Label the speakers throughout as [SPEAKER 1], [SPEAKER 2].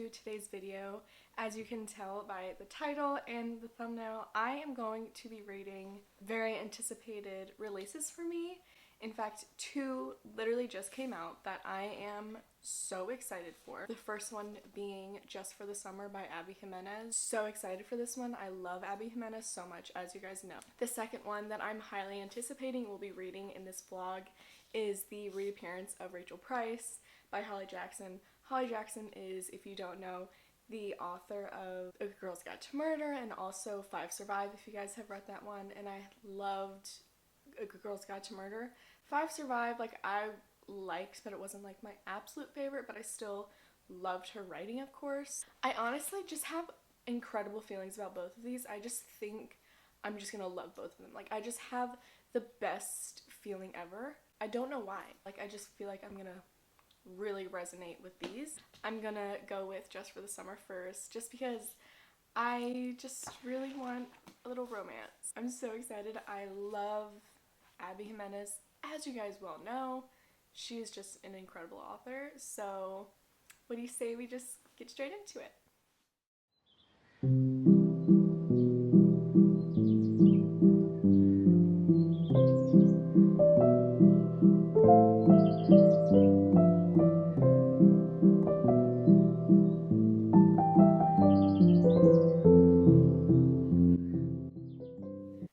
[SPEAKER 1] to today's video. As you can tell by the title and the thumbnail, I am going to be reading very anticipated releases for me. In fact, 2 literally just came out that I am so excited for. The first one being Just for the Summer by Abby Jimenez. So excited for this one. I love Abby Jimenez so much, as you guys know. The second one that I'm highly anticipating will be reading in this vlog is the reappearance of Rachel Price by Holly Jackson. Holly Jackson is, if you don't know, the author of A Good Girl's Guide to Murder and also 5 Survive, if you guys have read that one, and I loved A Good Girl's Guide to Murder. 5 Survive, like, I liked, but it wasn't like my absolute favorite, but I still loved her writing, of course. I honestly just have incredible feelings about both of these. I just think I'm just gonna love both of them. Like, I just have the best feeling ever. I don't know why. Like, I just feel like I'm gonna really resonate with these. I'm gonna go with Just for the Summer first, just because I just really want a little romance. I'm so excited. I love Abby Jimenez. As you guys well know, she's just an incredible author. So what do you say we just get straight into it?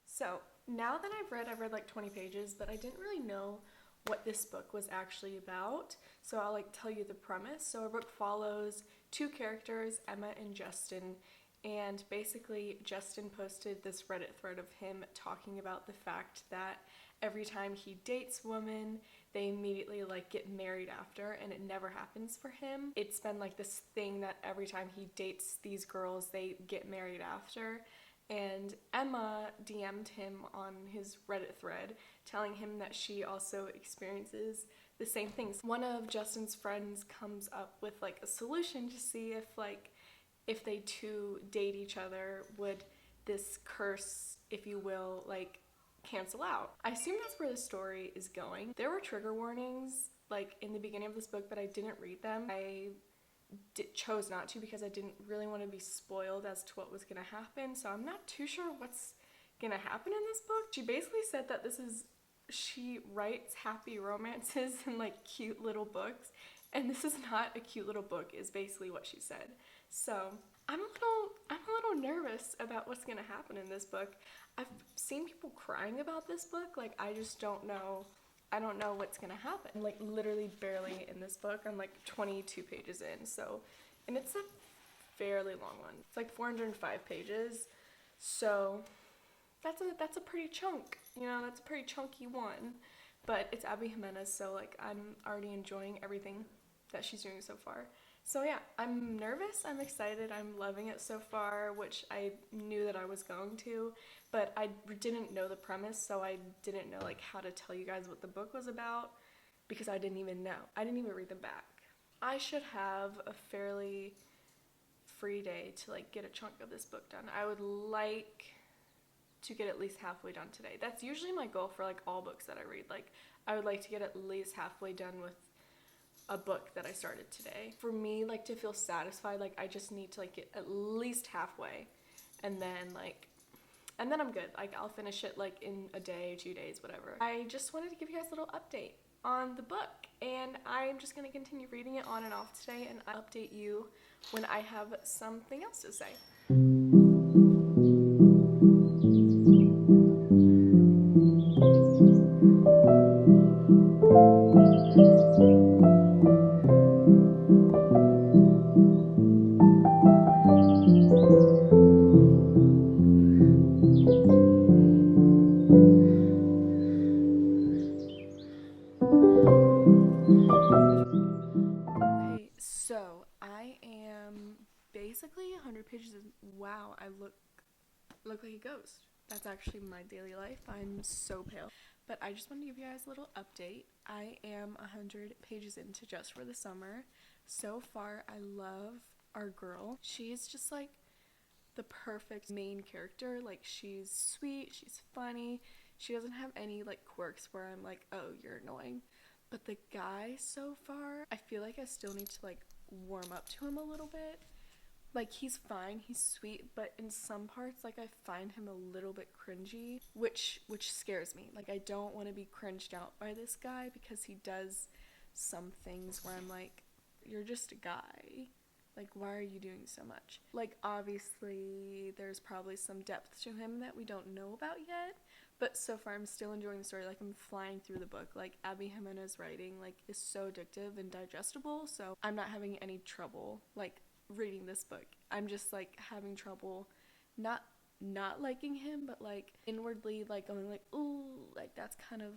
[SPEAKER 1] So now that I've read like 20 pages, but I didn't really know what this book was actually about. So I'll like tell you the premise. So our book follows 2 characters, Emma and Justin, and basically Justin posted this Reddit thread of him talking about the fact that every time he dates women, they immediately like get married after, and it never happens for him. It's been like this thing that every time he dates these girls, they get married after. And Emma DM'd him on his Reddit thread telling him that she also experiences the same things. One of Justin's friends comes up with like a solution to see if they two date each other, would this curse, if you will, like cancel out. I assume that's where the story is going. There were trigger warnings like in the beginning of this book, but I didn't read them. I chose not to because I didn't really want to be spoiled as to what was going to happen, so I'm not too sure what's going to happen in this book. She basically said that she writes happy romances and like cute little books, and this is not a cute little book is basically what she said. So I'm a little nervous about what's going to happen in this book. I've seen people crying about this book. Like, I just don't know. I don't know what's gonna happen. I'm like literally barely in this book. I'm like 22 pages in, so, and it's a fairly long one. It's like 405 pages, so that's a pretty chunk, you know, that's a pretty chunky one, but it's Abby Jimenez, so like I'm already enjoying everything that she's doing so far. So yeah, I'm nervous, I'm excited, I'm loving it so far, which I knew that I was going to, but I didn't know the premise, so I didn't know like how to tell you guys what the book was about, because I didn't even know. I didn't even read the back. I should have a fairly free day to like get a chunk of this book done. I would like to get at least halfway done today. That's usually my goal for like all books that I read. Like, I would like to get at least halfway done with a book that I started today. For me, like, to feel satisfied, like, I just need to like get at least halfway, and then I'm good. Like, I'll finish it like in a day, 2 days, whatever. I just wanted to give you guys a little update on the book, and I'm just gonna continue reading it on and off today, and I'll update you when I have something else to say. Okay, so I am basically 100 pages in. Wow, I look like a ghost. That's actually my daily life. I'm so pale. But I just want to give you guys a little update. I am 100 pages into Just for the Summer. So far, I love our girl. She's just like the perfect main character. Like, she's sweet, she's funny, she doesn't have any like quirks where I'm like, oh, you're annoying. But the guy so far, I feel like I still need to like warm up to him a little bit. Like, he's fine, he's sweet, but in some parts, like, I find him a little bit cringy, which scares me. Like, I don't want to be cringed out by this guy because he does some things where I'm like, you're just a guy. Like, why are you doing so much? Like, obviously, there's probably some depth to him that we don't know about yet, but so far I'm still enjoying the story. Like, I'm flying through the book. Like, Abby Jimenez writing, like, is so addictive and digestible, so I'm not having any trouble, like, reading this book. I'm just, like, having trouble not liking him, but, like, inwardly, like, going, like, ooh, like, that's kind of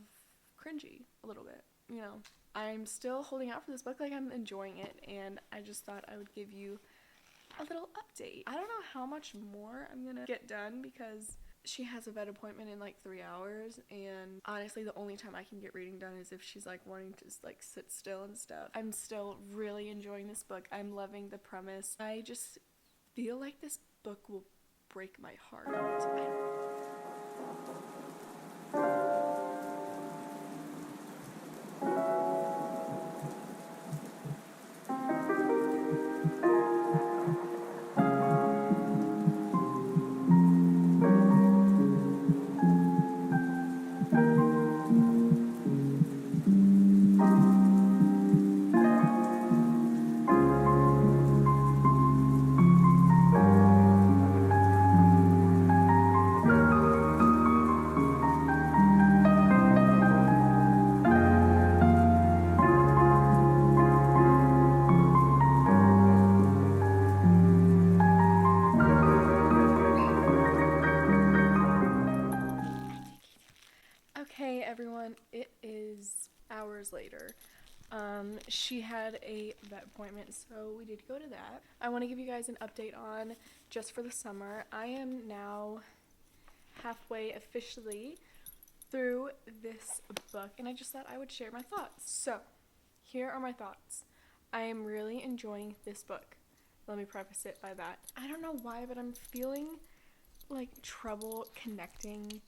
[SPEAKER 1] cringy a little bit, you know? I'm still holding out for this book. Like, I'm enjoying it, and I just thought I would give you a little update. I don't know how much more I'm gonna get done because she has a vet appointment in, like, 3 hours, and honestly, the only time I can get reading done is if she's, like, wanting to just, like, sit still and stuff. I'm still really enjoying this book. I'm loving the premise. I just feel like this book will break my heart. Okay, everyone, it is hours later. She had a vet appointment, so we did go to that. I want to give you guys an update on Just for the Summer. I am now halfway officially through this book, and I just thought I would share my thoughts. So, here are my thoughts. I am really enjoying this book. Let me preface it by that. I don't know why, but I'm feeling like trouble connecting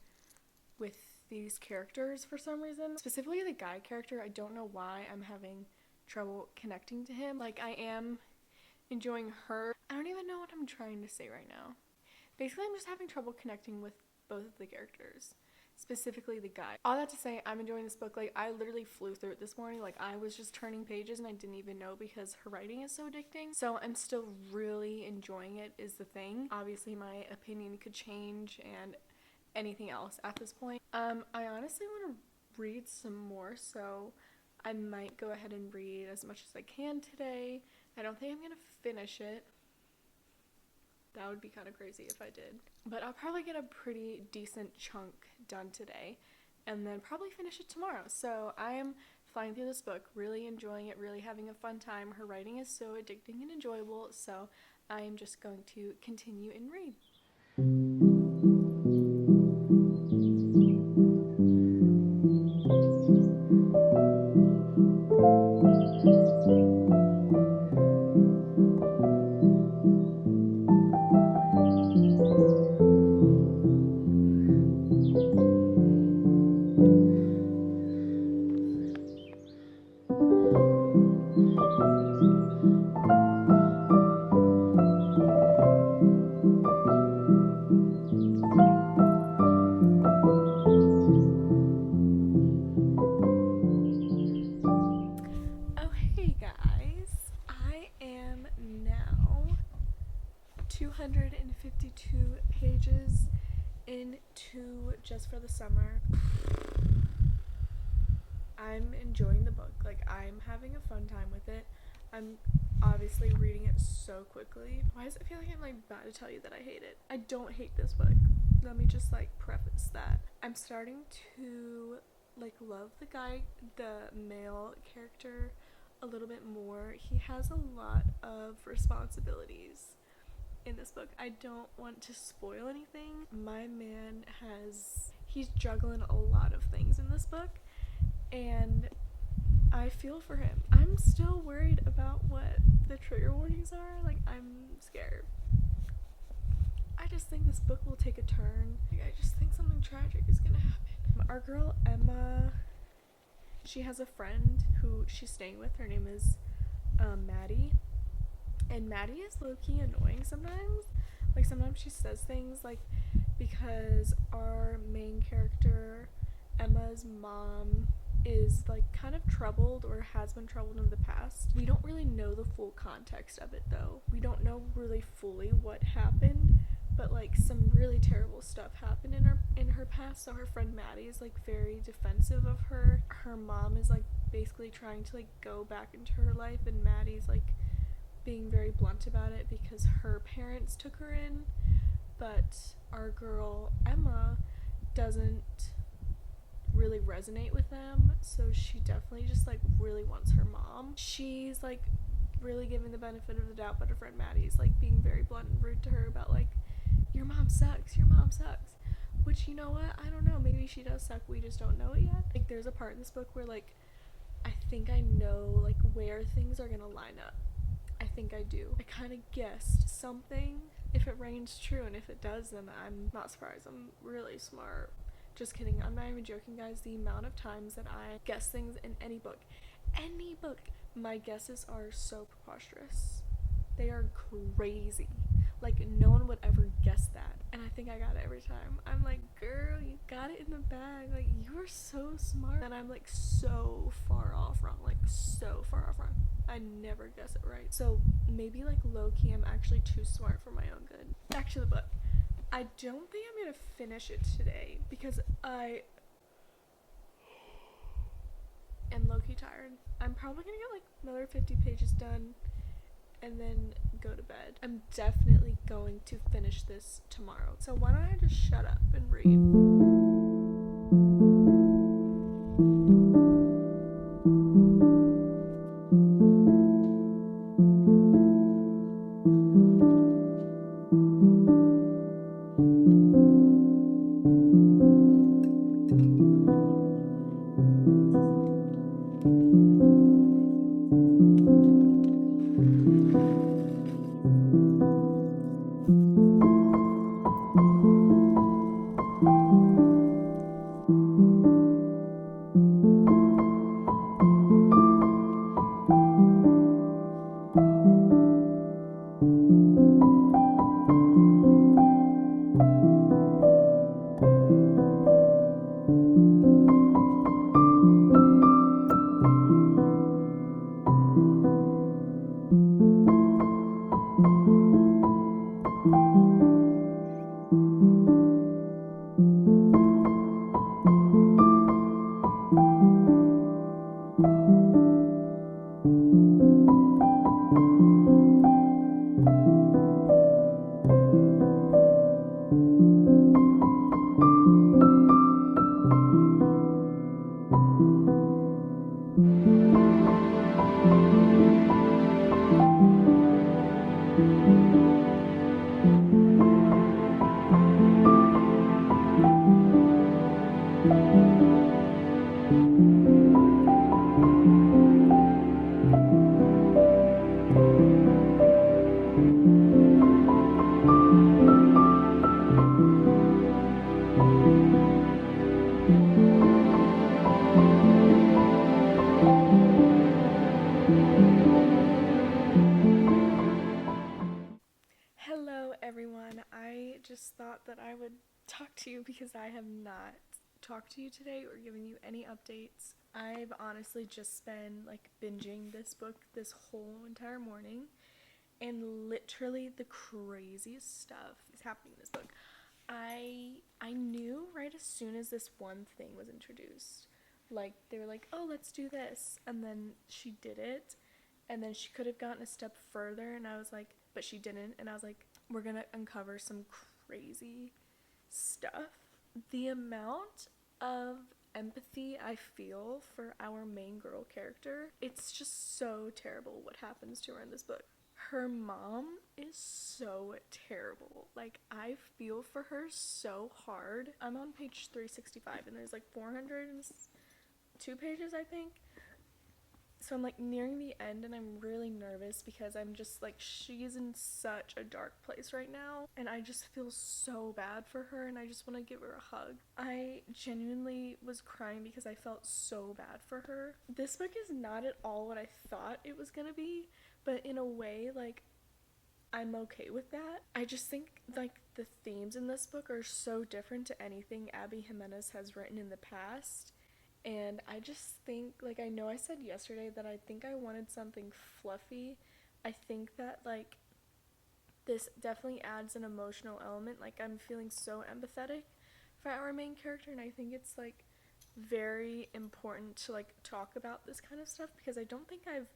[SPEAKER 1] with these characters for some reason. Specifically the guy character, I don't know why I'm having trouble connecting to him. Like, I am enjoying her. I don't even know what I'm trying to say right now. Basically, I'm just having trouble connecting with both of the characters, specifically the guy. All that to say, I'm enjoying this book. Like, I literally flew through it this morning. Like, I was just turning pages and I didn't even know because her writing is so addicting. So I'm still really enjoying it is the thing. Obviously, my opinion could change and anything else at this point. I honestly want to read some more, so I might go ahead and read as much as I can today. I don't think I'm gonna finish it. That would be kind of crazy if I did. But I'll probably get a pretty decent chunk done today and then probably finish it tomorrow. So I am flying through this book, really enjoying it, really having a fun time. Her writing is so addicting and enjoyable, so I am just going to continue and read. Okay guys, I am now 252 pages into Just for the Summer. I'm enjoying the book. Like, I'm having a fun time with it. I'm obviously reading it so quickly. Why does it feel like I'm like about to tell you that I hate it? I don't hate this book. Let me just like preface that. I'm starting to like love the male character a little bit more. He has a lot of responsibilities in this book. I don't want to spoil anything. My man he's juggling a lot of things in this book, and I feel for him. I'm still worried about what the trigger warnings are. Like, I'm scared. I just think this book will take a turn. Like, I just think something tragic is gonna happen. Our girl Emma, she has a friend who she's staying with. Her name is Maddie, And Maddie is low-key annoying sometimes. Like, sometimes she says things like, because our main character, Emma's mom, is like kind of troubled or has been troubled in the past. We don't really know the full context of it though. We don't know really fully what happened, but like some really terrible stuff happened in her past. So her friend Maddie is like very defensive of her. Her mom is like basically trying to like go back into her life, and Maddie's like being very blunt about it because her parents took her in, but our girl Emma doesn't really resonate with them, so she definitely just like really wants her mom. She's like really giving the benefit of the doubt, but her friend Maddie's like being very blunt and rude to her about like, your mom sucks, which, you know what, I don't know, maybe she does suck, we just don't know it yet. Like, there's a part in this book where like I think I know like where things are gonna line up. I think I do. I kind of guessed something. If it rains true, and if it does, then I'm not surprised. I'm really smart. Just kidding. I'm not even joking, guys. The amount of times that I guess things in any book, my guesses are so preposterous. They are crazy. Like, no one would ever guess that. And I think I got it every time. I'm like, girl, you got it in the bag. Like, you are so smart. And I'm like so far off wrong. I never guess it right. So maybe like low-key I'm actually too smart for my own good. Back to the book. I don't think I'm gonna finish it today because I am low-key tired. I'm probably gonna get like another 50 pages done and then go to bed. I'm definitely going to finish this tomorrow. So why don't I just shut up and read? Hello everyone, I just thought that I would talk to you because I have not talked to you today or given you any updates. I've honestly just been like binging this book this whole entire morning, and literally the craziest stuff is happening in this book. I knew right as soon as this one thing was introduced. Like, they were like, oh, let's do this, and then she did it, and then she could have gotten a step further, and I was like, but she didn't, and I was like, we're gonna uncover some crazy stuff. The amount of empathy I feel for our main girl character, it's just so terrible what happens to her in this book. Her mom is so terrible. Like, I feel for her so hard. I'm on page 365 and there's like 402 pages, I think. So I'm like nearing the end and I'm really nervous because I'm just like, she's in such a dark place right now and I just feel so bad for her and I just want to give her a hug. I genuinely was crying because I felt so bad for her. This book is not at all what I thought it was gonna be, but in a way, like, I'm okay with that. I just think like the themes in this book are so different to anything Abby Jimenez has written in the past. And I just think, like, I know I said yesterday that I think I wanted something fluffy. I think that, like, this definitely adds an emotional element. Like, I'm feeling so empathetic for our main character, and I think it's, like, very important to, like, talk about this kind of stuff because I don't think I've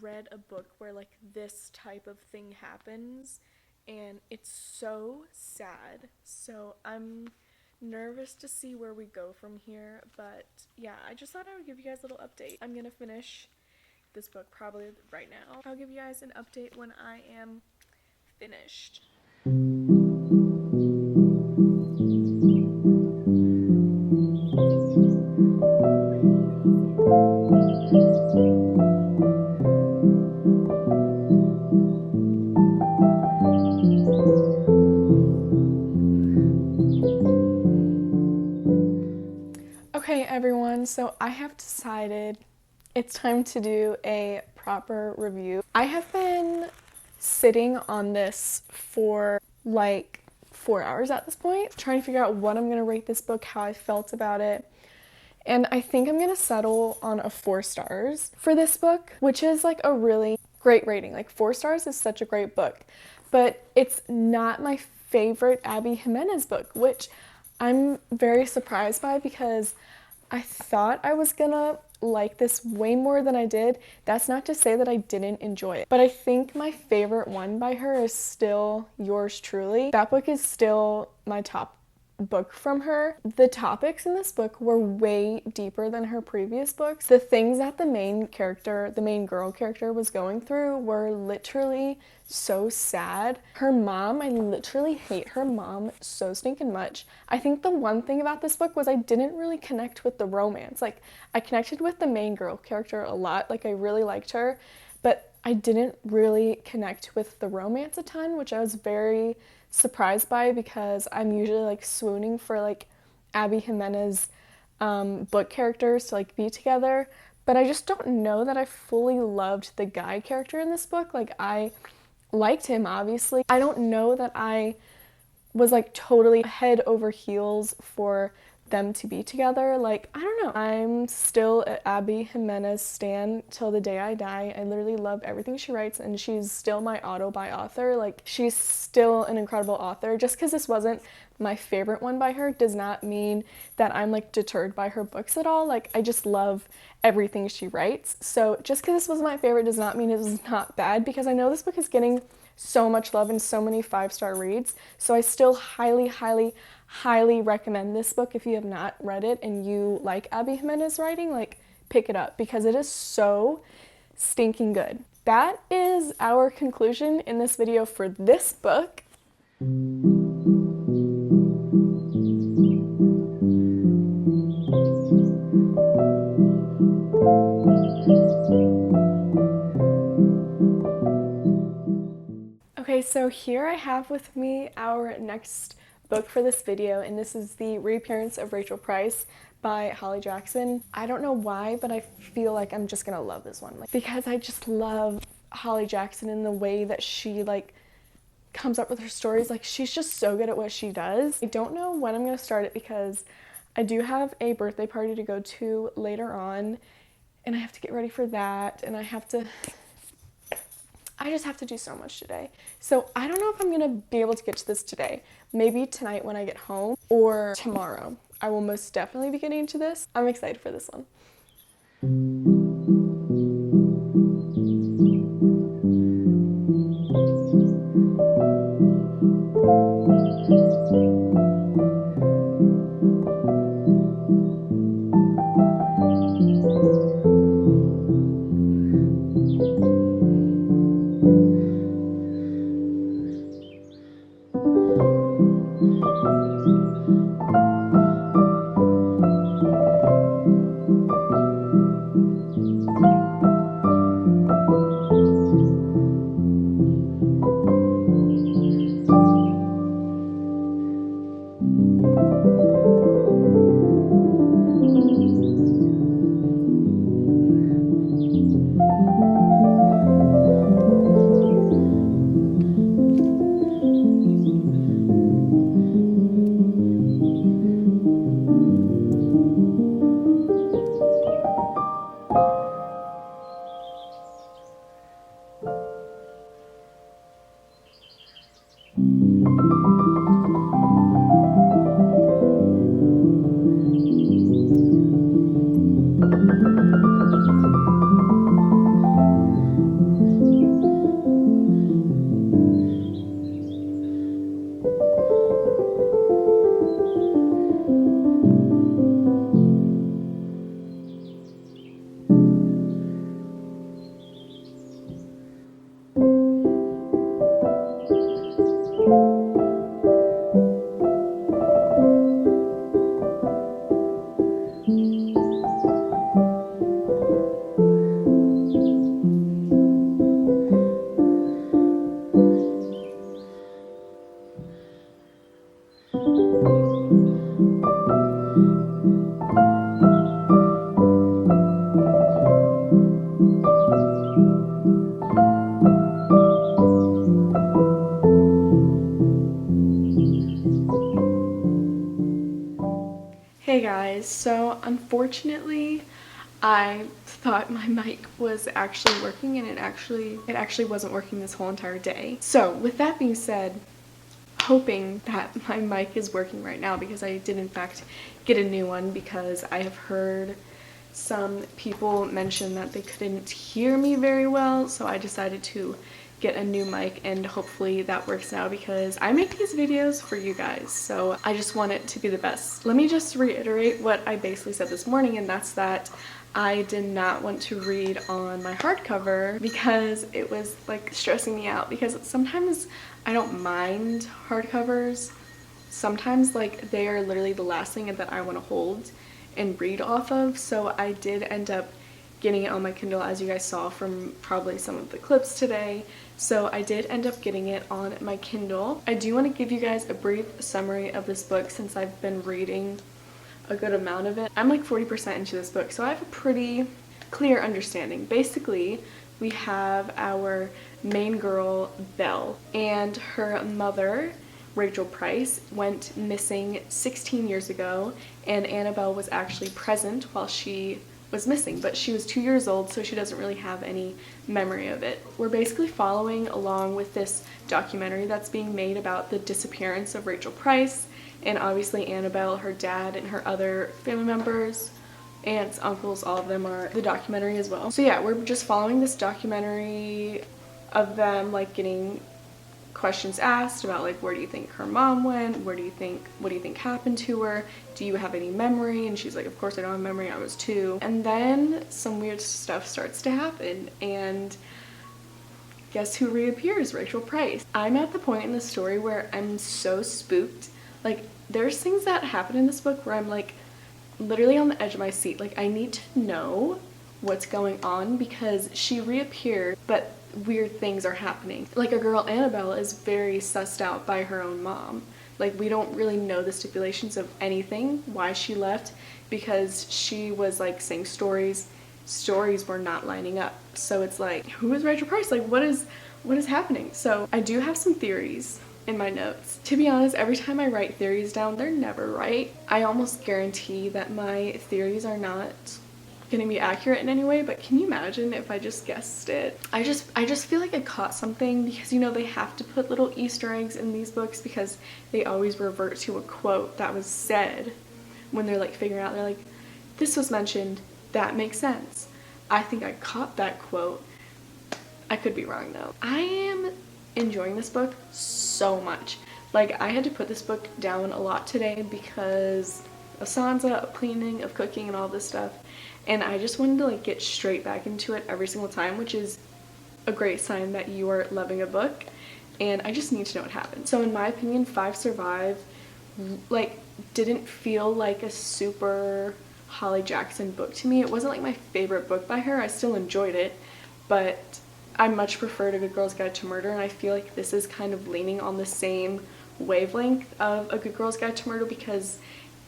[SPEAKER 1] read a book where, like, this type of thing happens, and it's so sad. So I'm nervous to see where we go from here, but yeah, I just thought I would give you guys a little update. I'm gonna finish this book probably right now. I'll give you guys an update when I am finished. Okay, everyone, so I have decided it's time to do a proper review. I have been sitting on this for like 4 hours at this point, trying to figure out what I'm gonna rate this book, how I felt about it. And I think I'm gonna settle on a 4 stars for this book, which is like a really great rating. Like 4 stars is such a great book, but it's not my favorite Abby Jimenez book, which I'm very surprised by because I thought I was gonna like this way more than I did. That's not to say that I didn't enjoy it, but I think my favorite one by her is still Yours Truly. That book is still my top book from her. The topics in this book were way deeper than her previous books. The things that the main girl character was going through were literally so sad. Her mom, I literally hate her mom so stinking much. I think the one thing about this book was I didn't really connect with the romance. Like, I connected with the main girl character a lot. Like, I really liked her, but I didn't really connect with the romance a ton, which I was very surprised by because I'm usually like swooning for like Abby Jimenez book characters to like be together, but I just don't know that I fully loved the guy character in this book. Like, I liked him, obviously. I don't know that I was like totally head over heels for them to be together. Like, I don't know. I'm still an Abby Jimenez stan till the day I die. I literally love everything she writes, and she's still my auto-buy author. Like, she's still an incredible author. Just because this wasn't my favorite one by her does not mean that I'm like deterred by her books at all. Like, I just love everything she writes. So just because this was my favorite does not mean it was not bad, because I know this book is getting so much love and so many 5-star reads. So I still highly, highly, highly recommend this book if you have not read it and you like Abby Jimenez writing. Like, pick it up because it is so stinking good. That is our conclusion in this video for this book. Okay, so here I have with me our next book for this video, and this is The Reappearance of Rachel Price by Holly Jackson. I don't know why, but I feel like I'm just gonna love this one, like, because I just love Holly Jackson in the way that she like comes up with her stories. Like, she's just so good at what she does. I don't know when I'm gonna start it because I do have a birthday party to go to later on, and I have to get ready for that, and I just have to do so much today. So I don't know if I'm gonna be able to get to this today. Maybe tonight when I get home, or tomorrow. I will most definitely be getting to this. I'm excited for this one. Hey guys, so unfortunately I thought my mic was actually working and it actually wasn't working this whole entire day. So with that being said, hoping that my mic is working right now because I did in fact get a new one because I have heard some people mention that they couldn't hear me very well, so I decided to get a new mic and hopefully that works now because I make these videos for you guys, so I just want it to be the best. Let me just reiterate what I basically said this morning, and that's that I did not want to read on my hardcover because it was like stressing me out, because sometimes I don't mind hardcovers. Sometimes like they are literally the last thing that I want to hold and read off of, so I did end up getting it on my Kindle, as you guys saw from probably some of the clips today. So I did end up getting it on my Kindle. I do want to give you guys a brief summary of this book since I've been reading a good amount of it. I'm like 40% into this book, so I have a pretty clear understanding. Basically, we have our main girl, Belle, and her mother, Rachel Price, went missing 16 years ago, and Annabelle was actually present while she was missing, but she was 2 years old, so she doesn't really have any memory of it. We're basically following along with this documentary that's being made about the disappearance of Rachel Price, and obviously Annabelle, her dad, and her other family members, aunts, uncles, all of them are the documentary as well. So yeah, we're just following this documentary of them like getting questions asked about like, where do you think her mom went, what do you think happened to her, do you have any memory? And she's like, of course I don't have memory, I was 2. And then some weird stuff starts to happen, and guess who reappears? Rachel Price. I'm at the point in the story where I'm so spooked. Like, there's things that happen in this book where I'm like literally on the edge of my seat. Like, I need to know what's going on because she reappeared, but weird things are happening. Like, our girl Annabelle is very sussed out by her own mom. Like, we don't really know the stipulations of anything, why she left, because she was like saying stories were not lining up. So it's like, who is Rachel Price? Like, what is happening? So I do have some theories in my notes. To be honest, every time I write theories down, they're never right. I almost guarantee that my theories are not gonna be accurate in any way, but can you imagine if I just guessed it? I just feel like I caught something, because you know they have to put little Easter eggs in these books because they always revert to a quote that was said when they're like figuring out, they're like, this was mentioned, that makes sense. I think I caught that quote. I could be wrong though. I am enjoying this book so much. Like, I had to put this book down a lot today because of Sansa, of cleaning, of cooking, and all this stuff. And I just wanted to like get straight back into it every single time, which is a great sign that you are loving a book. And I just need to know what happened. So in my opinion, 5 Survive like didn't feel like a super Holly Jackson book to me. It wasn't like my favorite book by her. I still enjoyed it, but I much preferred A Good Girl's Guide to Murder, and I feel like this is kind of leaning on the same wavelength of A Good Girl's Guide to Murder, because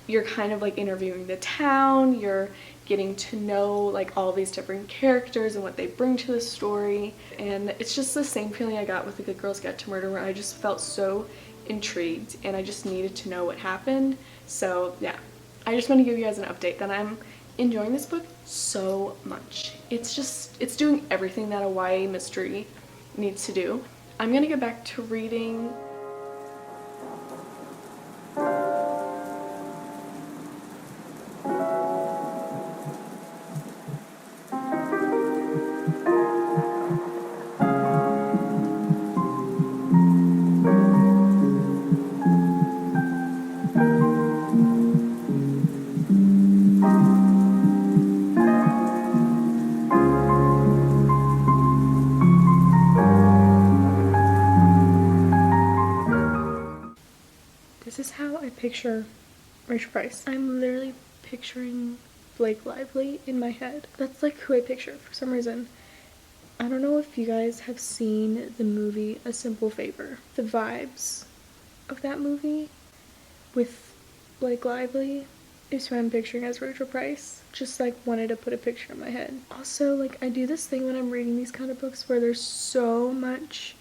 [SPEAKER 1] you're kind of like interviewing the town, you're getting to know like all these different characters and what they bring to the story, and it's just the same feeling I got with A Good Girl's Guide to Murder, where I just felt so intrigued and I just needed to know what happened. So yeah, I just want to give you guys an update that I'm enjoying this book so much. It's doing everything that a YA mystery needs to do. I'm gonna get back to reading. This is how I picture Rachel Price. I'm literally picturing Blake Lively in my head. That's like who I picture for some reason. I don't know if you guys have seen the movie A Simple Favor. The vibes of that movie with Blake Lively is who I'm picturing as Rachel Price. Just like wanted to put a picture in my head. Also, like, I do this thing when I'm reading these kind of books where there's so much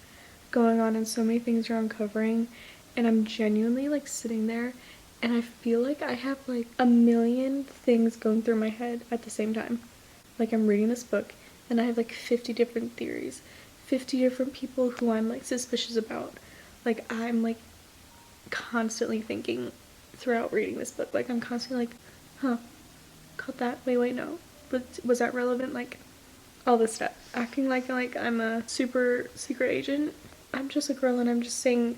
[SPEAKER 1] going on and so many things are uncovering, and I'm genuinely like sitting there and I feel like I have like a million things going through my head at the same time. Like I'm reading this book and I have like 50 different theories, 50 different people who I'm like suspicious about. Like I'm like constantly thinking throughout reading this book. Like I'm constantly like, huh, caught that, wait, no, but was that relevant? Like all this stuff, acting like I'm a super secret agent. I'm just a girl and I'm just saying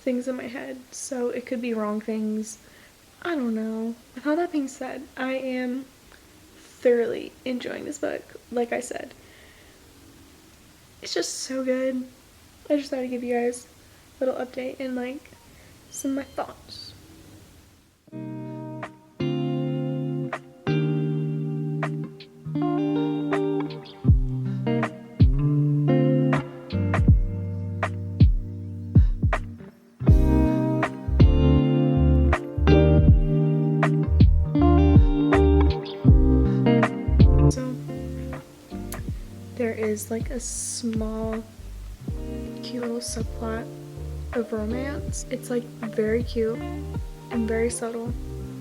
[SPEAKER 1] things in my head, so it could be wrong things. I don't know. With all that being said, I am thoroughly enjoying this book. Like I said, it's just so good. I just thought I'd give you guys a little update and like some of my thoughts. There is like a small cute little subplot of romance. It's like very cute and very subtle,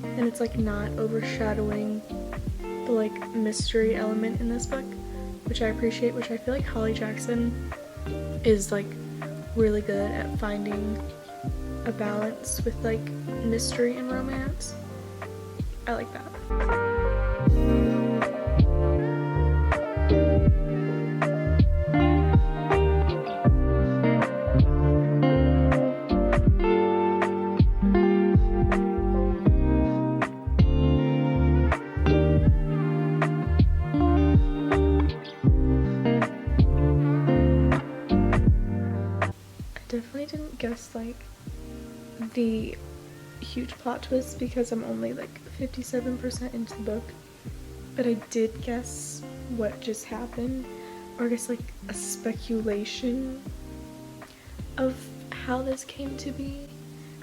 [SPEAKER 1] and it's like not overshadowing the like mystery element in this book, which I appreciate, which I feel like Holly Jackson is like really good at finding a balance with like mystery and romance. I like that. Definitely didn't guess like the huge plot twist because I'm only like 57% into the book, but I did guess what just happened, or I guess like a speculation of how this came to be.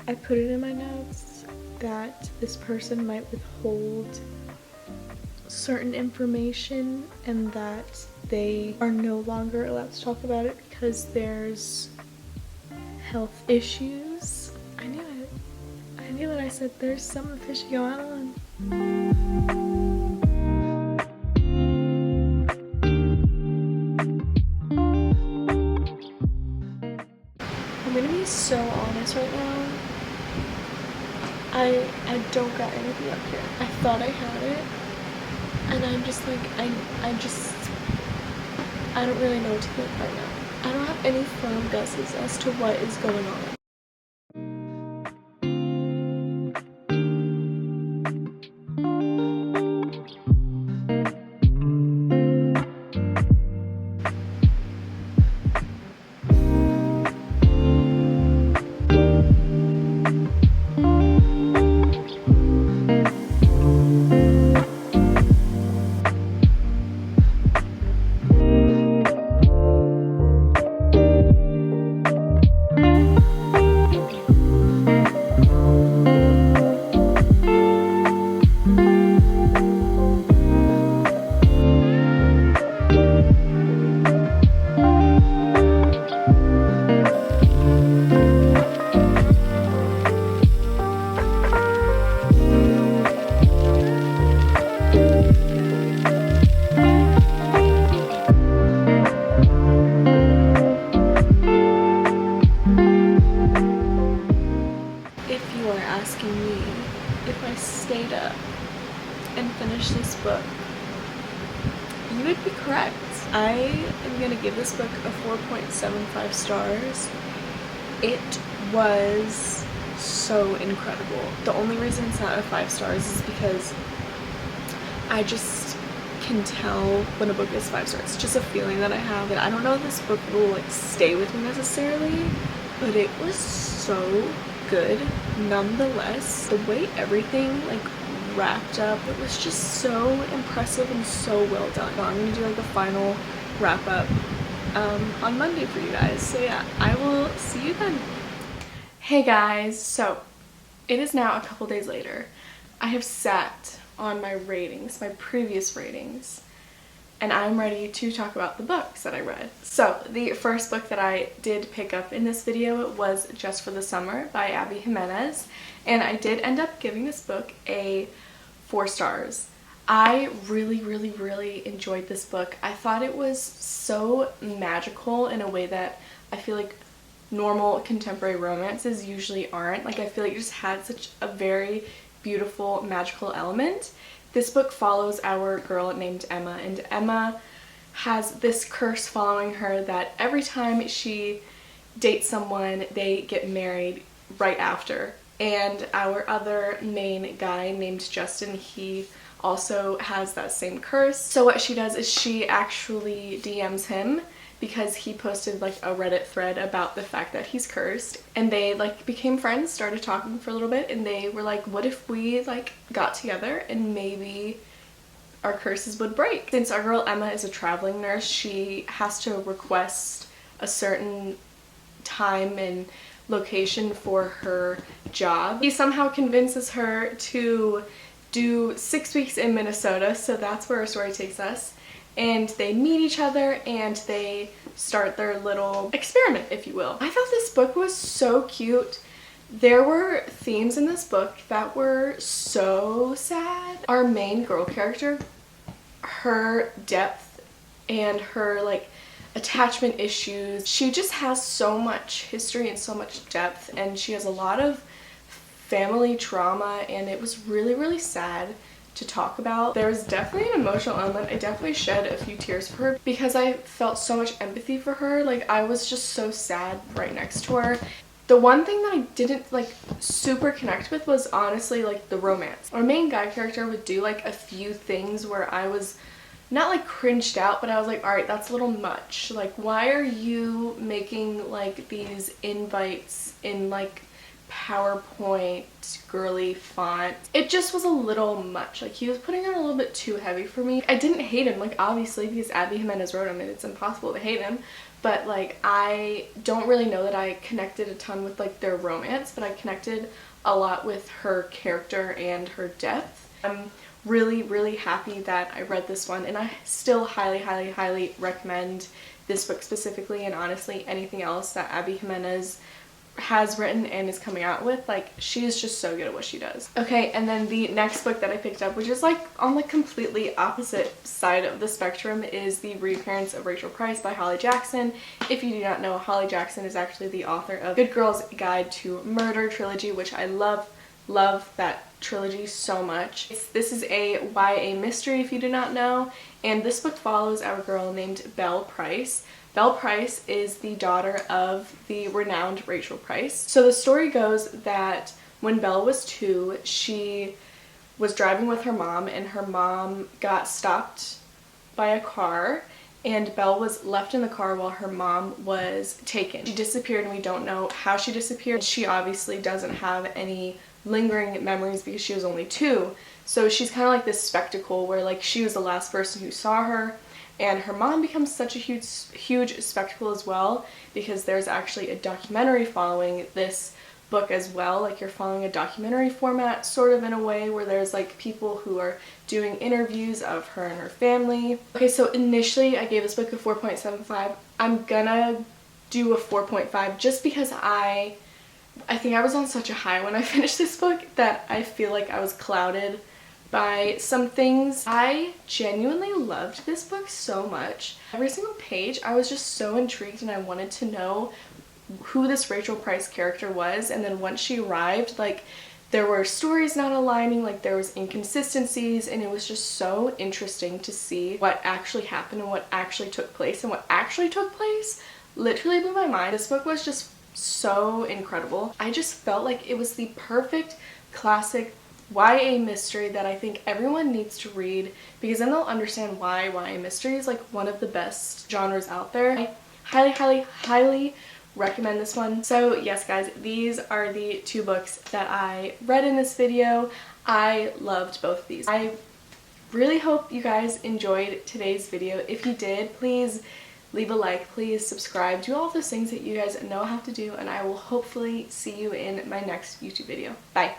[SPEAKER 1] I put it in my notes that this person might withhold certain information and that they are no longer allowed to talk about it because there's health issues. I knew it. I knew it. I said there's something fishy going on. I'm gonna be so honest right now. I don't got anything up here. I thought I had it, and I'm just like I don't really know what to think right now. I don't have any firm guesses as to what is going on. Stayed up and finished this book, you would be correct. I am gonna give this book a 4.75 stars. It was so incredible. The only reason it's not a 5 stars is because I just can tell when a book is 5 stars. It's just a feeling that I have, and I don't know if this book will like stay with me necessarily, but it was so good nonetheless. The way everything like wrapped up, it was just so impressive and so well done. I'm gonna do like a final wrap up on Monday for you guys, so yeah, I will see you then. Hey guys, so it is now a couple days later. I have sat on my ratings, my previous ratings, and I'm ready to talk about the books that I read. So the first book that I did pick up in this video was Just for the Summer by Abby Jimenez, and I did end up giving this book a 4 stars. I really enjoyed this book. I thought it was so magical in a way that I feel like normal contemporary romances usually aren't. Like, I feel like it just had such a very beautiful, magical element. This book follows our girl named Emma, and Emma has this curse following her that every time she dates someone, they get married right after. And our other main guy named Justin, he also has that same curse. So what she does is she actually DMs him because he posted like a Reddit thread about the fact that he's cursed, and they like became friends, started talking for a little bit, and they were like, what if we like got together and maybe our curses would break? Since our girl Emma is a traveling nurse, she has to request a certain time and location for her job. He somehow convinces her to do 6 weeks in Minnesota, so that's where our story takes us. And they meet each other and they start their little experiment, if you will. I thought this book was so cute. There were themes in this book that were so sad. Our main girl character, her depth and her like attachment issues, she just has so much history and so much depth, and she has a lot of family trauma, and it was really sad to talk about. There was definitely an emotional element. I definitely shed a few tears for her because I felt so much empathy for her. Like, I was just so sad right next to her. The one thing that I didn't like super connect with was honestly like the romance. Our main guy character would do like a few things where I was not like cringed out, but I was like, all right, that's a little much. Like, why are you making like these invites in like PowerPoint girly font? It just was a little much. Like, he was putting it a little bit too heavy for me. I didn't hate him, like, obviously, because Abby Jimenez wrote him and it's impossible to hate him, but like, I don't really know that I connected a ton with like their romance, but I connected a lot with her character and her depth. I'm really happy that I read this one, and I still highly recommend this book specifically, and honestly anything else that Abby Jimenez has written and is coming out with. Like, she is just so good at what she does. Okay, and then the next book that I picked up, which is like on the completely opposite side of the spectrum, is The Reappearance of Rachel Price by Holly Jackson. If you do not know, Holly Jackson is actually the author of Good Girl's Guide to Murder trilogy, which I love that trilogy so much. This is a YA mystery, if you do not know, and this book follows our girl named Belle Price. Belle Price is the daughter of the renowned Rachel Price. So the story goes that when Belle was 2, she was driving with her mom, and her mom got stopped by a car, and Belle was left in the car while her mom was taken. She disappeared, and we don't know how she disappeared. She obviously doesn't have any lingering memories because she was only 2. So she's kind of like this spectacle where like she was the last person who saw her. And her mom becomes such a huge spectacle as well, because there's actually a documentary following this book as well. Like, you're following a documentary format sort of in a way where there's like people who are doing interviews of her and her family. Okay, so initially I gave this book a 4.75. I'm gonna do a 4.5 just because I think I was on such a high when I finished this book that I feel like I was clouded by some things. I genuinely loved this book so much. Every single page I was just so intrigued, and I wanted to know who this Rachel Price character was. And then once she arrived, like, there were stories not aligning, like there was inconsistencies, and it was just so interesting to see what actually happened and what actually took place. And what actually took place literally blew my mind. This book was just so incredible. I just felt like it was the perfect classic YA mystery that I think everyone needs to read, because then they'll understand why YA mystery is like one of the best genres out there. I highly recommend this one. So yes guys, these are the 2 books that I read in this video. I loved both of these. I really hope you guys enjoyed today's video. If you did, please leave a like, please subscribe, do all those things that you guys know how to do, and I will hopefully see you in my next YouTube video. Bye!